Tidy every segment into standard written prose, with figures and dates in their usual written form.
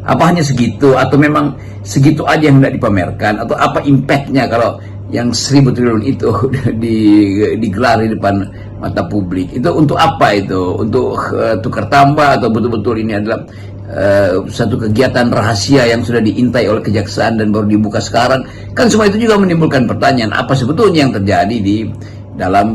Apa hanya segitu atau memang segitu aja yang tidak dipamerkan, atau apa impactnya kalau yang 1.000 triliun itu digelar di depan mata publik? Itu untuk apa itu? Untuk tukar tambah, atau betul-betul ini adalah satu kegiatan rahasia yang sudah diintai oleh kejaksaan dan baru dibuka sekarang? Kan semua itu juga menimbulkan pertanyaan, apa sebetulnya yang terjadi di dalam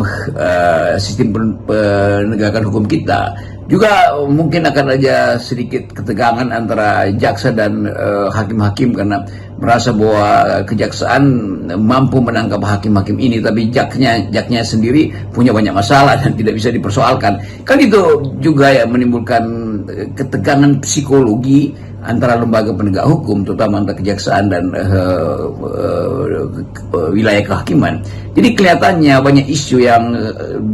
sistem penegakan hukum kita. Juga mungkin akan ada sedikit ketegangan antara jaksa dan hakim-hakim, karena merasa bahwa kejaksaan mampu menangkap hakim-hakim ini, tapi jaknya sendiri punya banyak masalah dan tidak bisa dipersoalkan. Kan itu juga ya menimbulkan ketegangan psikologi antara lembaga penegak hukum, terutama antara kejaksaan dan wilayah kehakiman. Jadi kelihatannya banyak isu yang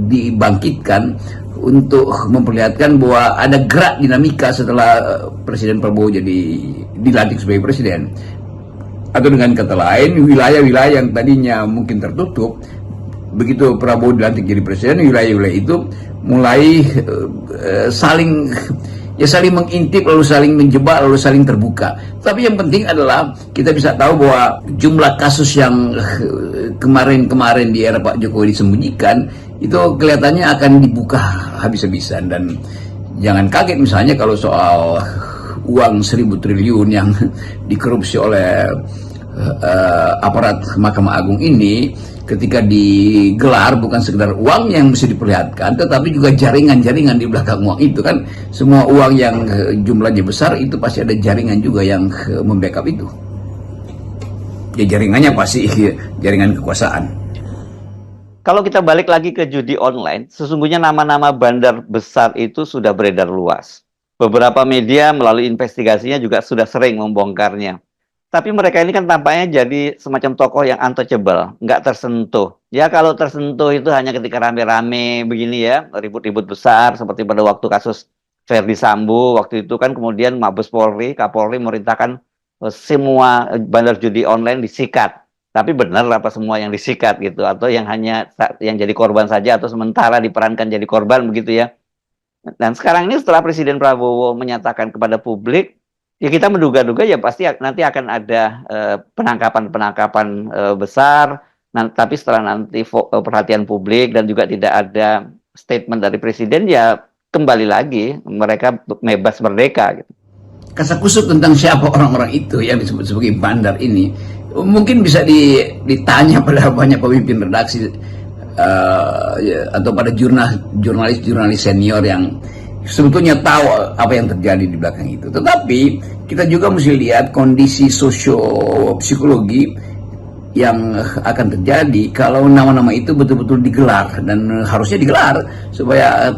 dibangkitkan untuk memperlihatkan bahwa ada gerak dinamika setelah Presiden Prabowo dilantik sebagai presiden. Atau dengan kata lain, wilayah-wilayah yang tadinya mungkin tertutup, begitu Prabowo dilantik jadi presiden, wilayah-wilayah itu mulai saling mengintip, lalu saling menjebak, lalu saling terbuka. Tapi yang penting adalah kita bisa tahu bahwa jumlah kasus yang kemarin-kemarin di era Pak Jokowi disembunyikan itu kelihatannya akan dibuka habis-habisan. Dan jangan kaget misalnya kalau soal uang 1.000 triliun yang dikorupsi oleh aparat Mahkamah Agung ini, ketika digelar bukan sekedar uang yang mesti diperlihatkan, tetapi juga jaringan-jaringan di belakang uang itu. Kan semua uang yang jumlahnya besar itu pasti ada jaringan juga yang membackup itu. Ya jaringannya pasti jaringan kekuasaan. Kalau kita balik lagi ke judi online, sesungguhnya nama-nama bandar besar itu sudah beredar luas. Beberapa media melalui investigasinya juga sudah sering membongkarnya. Tapi mereka ini kan tampaknya jadi semacam tokoh yang untouchable, nggak tersentuh. Ya kalau tersentuh itu hanya ketika rame-rame begini ya, ribut-ribut besar, seperti pada waktu kasus Verdi Sambo, waktu itu kan kemudian Mabes Polri, Kapolri memerintahkan semua bandar judi online disikat. Tapi benar apa semua yang disikat gitu, atau yang hanya yang jadi korban saja, atau sementara diperankan jadi korban begitu ya. Dan sekarang ini setelah Presiden Prabowo menyatakan kepada publik, ya kita menduga-duga ya pasti nanti akan ada penangkapan-penangkapan besar. Tapi setelah nanti perhatian publik dan juga tidak ada statement dari Presiden, ya kembali lagi mereka bebas merdeka gitu. Kasakusuk tentang siapa orang-orang itu yang disebut sebagai bandar ini mungkin bisa ditanya pada banyak pemimpin redaksi atau pada jurnalis senior yang sebetulnya tahu apa yang terjadi di belakang itu. Tetapi kita juga mesti lihat kondisi sosio-psikologi yang akan terjadi kalau nama-nama itu betul-betul digelar, dan harusnya digelar supaya